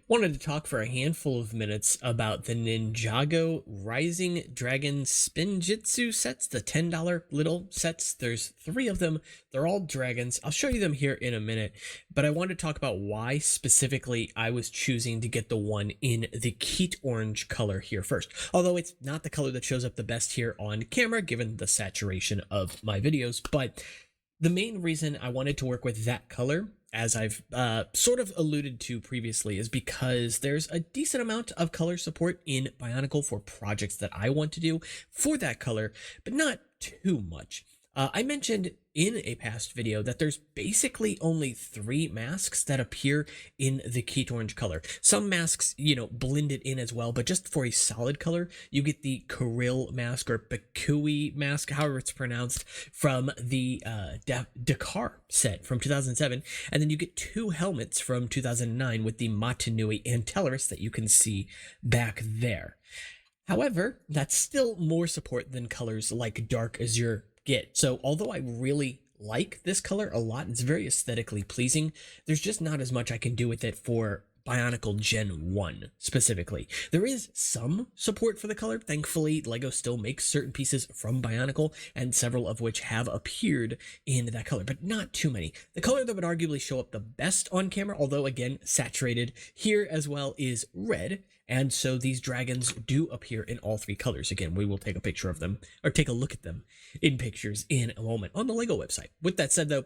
Wanted to talk for a handful of minutes about the Ninjago Rising Dragon Spinjitzu sets, the $10 little sets. There's 3 of them. They're all dragons. I'll show you them here in a minute, but I want to talk about why specifically I was choosing to get the one in the Keat Orange color here first. Although it's not the color that shows up the best here on camera, given the saturation of my videos, but the main reason I wanted to work with that color, as I've sort of alluded to previously, is because there's a decent amount of color support in Bionicle for projects that I want to do for that color, but not too much. I mentioned in a past video that there's basically only 3 masks that appear in the Keat Orange color. Some masks, blend it in as well, but just for a solid color, you get the Kirill mask or Bakui mask, however it's pronounced, from the Dakar set from 2007, and then you get 2 helmets from 2009 with the Matanui Antellaris that you can see back there. However, that's still more support than colors like Dark Azure get. So although I really like this color a lot, it's very aesthetically pleasing, there's just not as much I can do with it for Bionicle Gen 1 specifically. There is some support for the color. Thankfully, LEGO still makes certain pieces from Bionicle, and several of which have appeared in that color, but not too many. The color that would arguably show up the best on camera, although again saturated here as well, is red. And so these dragons do appear in all 3 colors. Again, we will take a picture of them, or take a look at them in pictures in a moment on the LEGO website. With that said though,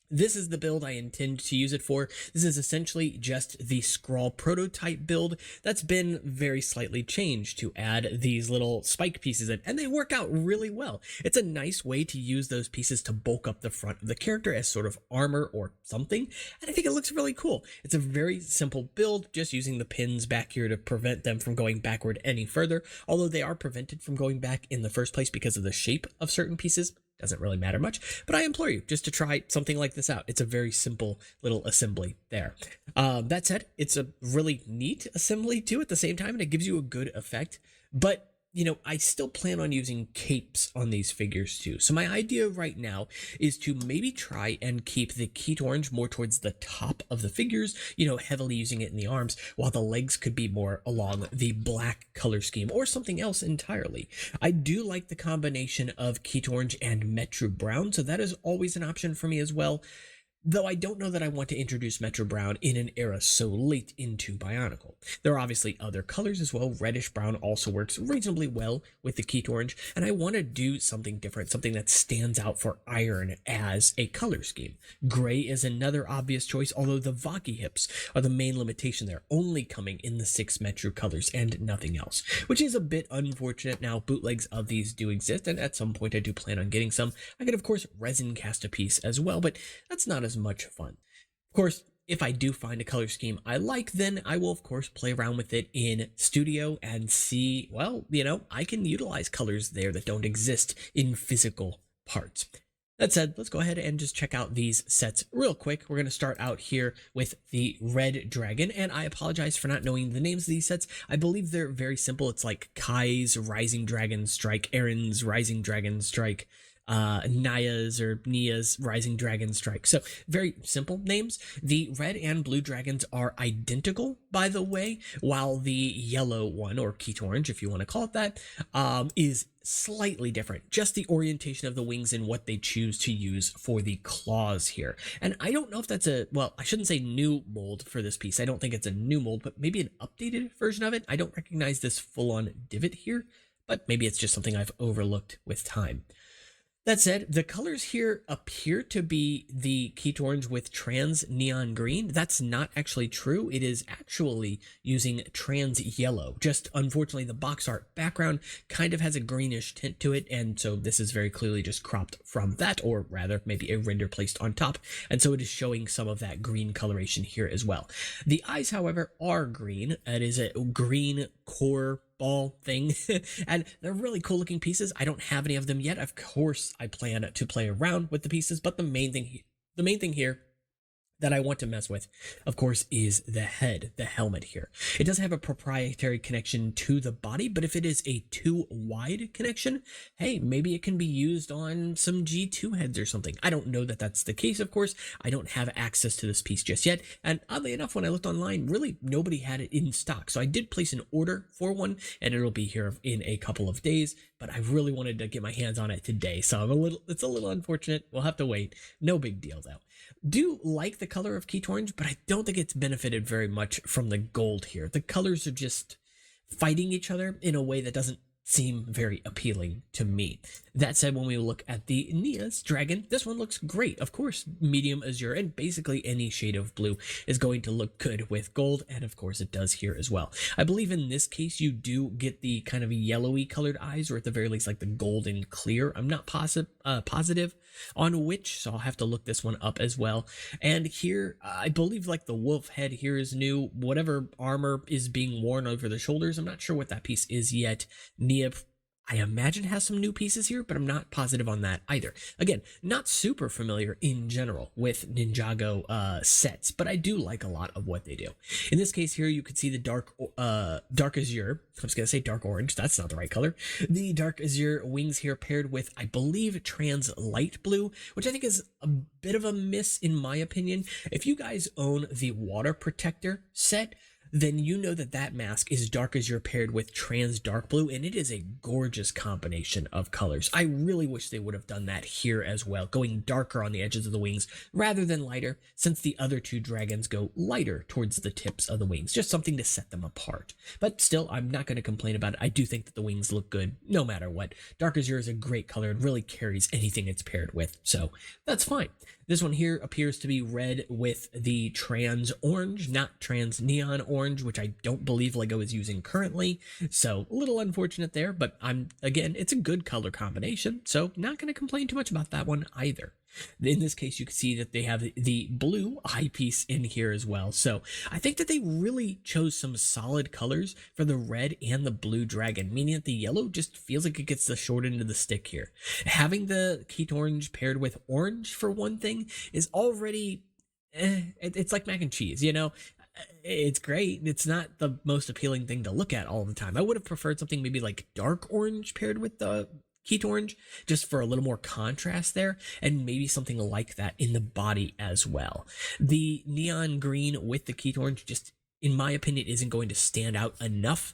this is the build I intend to use it for. This is essentially just the Scrawl prototype build that's been very slightly changed to add these little spike pieces in, and they work out really well. It's a nice way to use those pieces to bulk up the front of the character as sort of armor or something, and I think it looks really cool. It's a very simple build, just using the pins back here to prevent them from going backward any further, although they are prevented from going back in the first place because of the shape of certain pieces. Doesn't really matter much, but I implore you just to try something like this out. It's a very simple little assembly there. That said, it's a really neat assembly too at the same time, and it gives you a good effect. But I still plan on using capes on these figures too. So my idea right now is to maybe try and keep the Keat Orange more towards the top of the figures, heavily using it in the arms, while the legs could be more along the black color scheme or something else entirely. I do like the combination of Keat Orange and Metro Brown, so that is always an option for me as well. Though I don't know that I want to introduce Metro Brown in an era so late into Bionicle. There are obviously other colors as well. Reddish brown also works reasonably well with the Keat Orange, and I want to do something different, something that stands out for Iron as a color scheme. Gray is another obvious choice, although the Vaki hips are the main limitation there, only coming in the 6 Metro colors and nothing else, which is a bit unfortunate. Now, bootlegs of these do exist, and at some point I do plan on getting some. I could, of course, resin cast a piece as well, but that's not as much fun. Of course, if I do find a color scheme I like, then I will of course play around with it in studio and see, well, I can utilize colors there that don't exist in physical parts. That said, let's go ahead and just check out these sets real quick. We're going to start out here with the Red Dragon, and I apologize for not knowing the names of these sets. I believe they're very simple. It's like Kai's Rising Dragon Strike, Aaron's Rising Dragon Strike, Nia's Rising Dragon Strike. So very simple names. The red and blue dragons are identical, by the way, while the yellow one, or Keat Orange if you want to call it that, is slightly different. Just the orientation of the wings and what they choose to use for the claws here. And I don't know if that's I shouldn't say new mold for this piece. I don't think it's a new mold, but maybe an updated version of it. I don't recognize this full-on divot here, but maybe it's just something I've overlooked with time. That said, the colors here appear to be the Keat Orange with trans neon green. That's not actually true. It is actually using trans yellow. Just unfortunately, the box art background kind of has a greenish tint to it, and so this is very clearly just cropped from that, or rather maybe a render placed on top, and so it is showing some of that green coloration here as well. The eyes, however, are green. It is a green core ball thing and they're really cool looking pieces. I don't have any of them yet. Of course I plan to play around with the pieces, but the main thing here that I want to mess with, of course, is the head, the helmet here. It does have a proprietary connection to the body, but if it is a too wide connection, hey, maybe it can be used on some G2 heads or something. I don't know that that's the case, of course. I don't have access to this piece just yet. And oddly enough, when I looked online, really nobody had it in stock. So I did place an order for one, and it'll be here in a couple of days, but I really wanted to get my hands on it today. So it's a little unfortunate. We'll have to wait. No big deal though. Do like the color of Keat Orange, but I don't think it's benefited very much from the gold here. The colors are just fighting each other in a way that doesn't seem very appealing to me. That said, when we look at the Nia's dragon, this one looks great. Of course, medium azure and basically any shade of blue is going to look good with gold, and of course it does here as well. I believe in this case you do get the kind of yellowy colored eyes, or at the very least like the golden clear. I'm not positive on which, so I'll have to look this one up as well. And here, I believe like the wolf head here is new. Whatever armor is being worn over the shoulders, I'm not sure what that piece is yet. Nia, I imagine, has some new pieces here, but I'm not positive on that either. Again, not super familiar in general with Ninjago sets, but I do like a lot of what they do. In this case here, you can see the dark azure. I was going to say dark orange. That's not the right color. The dark azure wings here paired with, I believe, trans light blue, which I think is a bit of a miss in my opinion. If you guys own the water protector set, then you know that that mask is dark azure paired with trans dark blue, and it is a gorgeous combination of colors. I really wish they would have done that here as well, going darker on the edges of the wings rather than lighter, since the other two dragons go lighter towards the tips of the wings, just something to set them apart. But still, I'm not going to complain about it. I do think that the wings look good no matter what. Dark azure is a great color and really carries anything it's paired with, so that's fine. This one here appears to be red with the trans orange, not trans neon orange, which I don't believe LEGO is using currently. So a little unfortunate there, but again, it's a good color combination, so not going to complain too much about that one either. In this case, you can see that they have the blue eyepiece in here as well. So I think that they really chose some solid colors for the red and the blue dragon, meaning that the yellow just feels like it gets the short end of the stick here. Having the Keat Orange paired with orange for one thing is already, it's like mac and cheese, you know? It's great. It's not the most appealing thing to look at all the time. I would have preferred something maybe like dark orange paired with the Keat Orange, just for a little more contrast there, and maybe something like that in the body as well. The neon green with the Keat Orange just, in my opinion, isn't going to stand out enough.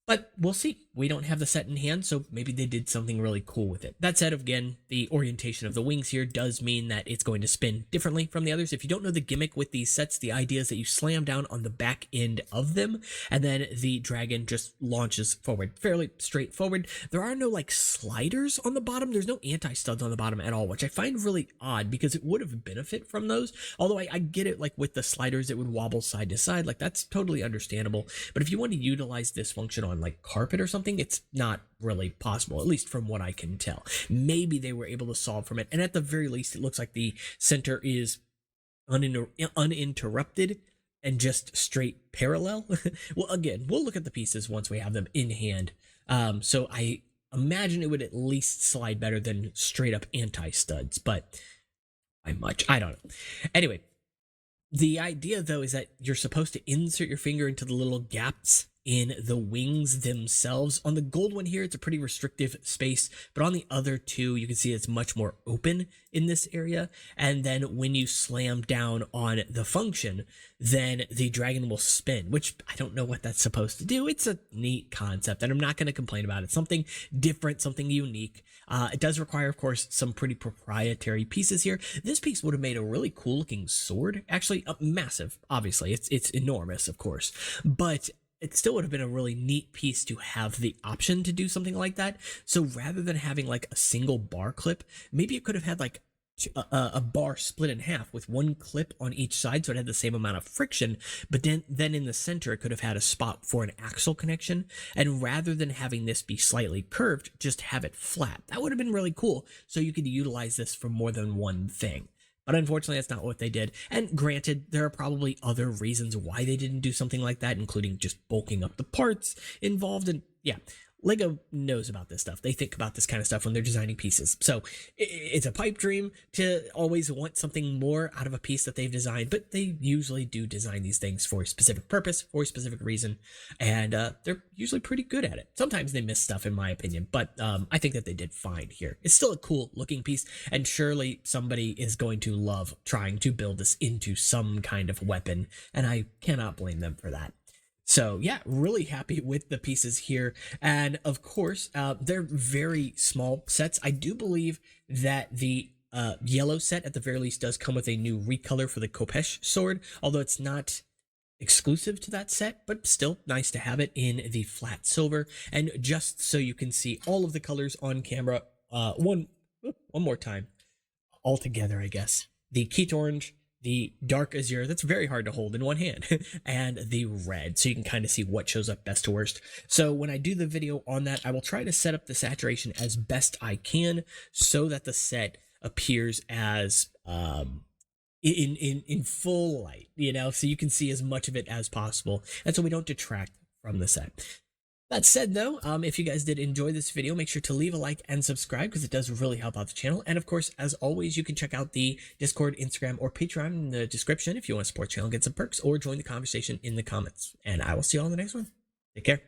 But we'll see. We don't have the set in hand, so maybe they did something really cool with it. That said, again, the orientation of the wings here does mean that it's going to spin differently from the others. If you don't know the gimmick with these sets, the idea is that you slam down on the back end of them, and then the dragon just launches forward. Fairly straightforward. There are no like sliders on the bottom. There's no anti-studs on the bottom at all, which I find really odd because it would have benefit from those. Although I get it, like with the sliders, it would wobble side to side. Like that's totally understandable. But if you want to utilize this function on like carpet or something, it's not really possible, at least from what I can tell. Maybe they were able to solve from it, and at the very least it looks like the center is uninterrupted and just straight parallel. Well, again, we'll look at the pieces once we have them in hand, so I imagine it would at least slide better than straight up anti-studs, but by much, I don't know. Anyway, the idea though is that you're supposed to insert your finger into the little gaps in the wings themselves. On the gold one here, it's a pretty restrictive space, but on the other two, you can see it's much more open in this area. And then when you slam down on the function, then the dragon will spin, which I don't know what that's supposed to do. It's a neat concept, and I'm not going to complain about it. Something different, something unique. It does require, of course, some pretty proprietary pieces here. This piece would have made a really cool looking sword. Actually, massive, obviously. It's enormous, of course, but it still would have been a really neat piece to have the option to do something like that. So rather than having like a single bar clip, maybe it could have had like a bar split in half with one clip on each side, so it had the same amount of friction, but then in the center it could have had a spot for an axle connection, and rather than having this be slightly curved, just have it flat. That would have been really cool, so you could utilize this for more than one thing. But unfortunately, that's not what they did. And granted, there are probably other reasons why they didn't do something like that, including just bulking up the parts involved. And yeah, Lego knows about this stuff. They think about this kind of stuff when they're designing pieces. So it's a pipe dream to always want something more out of a piece that they've designed, but they usually do design these things for a specific purpose, for a specific reason, and they're usually pretty good at it. Sometimes they miss stuff, in my opinion, but I think that they did fine here. It's still a cool looking piece, and surely somebody is going to love trying to build this into some kind of weapon, and I cannot blame them for that. So yeah, really happy with the pieces here. And of course, they're very small sets. I do believe that the yellow set at the very least does come with a new recolor for the Kopesh sword, although it's not exclusive to that set, but still nice to have it in the flat silver. And just so you can see all of the colors on camera, one more time, all together, I guess. The Keat Orange, the dark azure, that's very hard to hold in one hand, and the red, so you can kind of see what shows up best to worst. So when I do the video on that, I will try to set up the saturation as best I can so that the set appears as in full light, you know, so you can see as much of it as possible, and so we don't detract from the set. That said, though, if you guys did enjoy this video, make sure to leave a like and subscribe because it does really help out the channel. And of course, as always, you can check out the Discord, Instagram, or Patreon in the description if you want to support the channel, get some perks, or join the conversation in the comments. And I will see you all in the next one. Take care.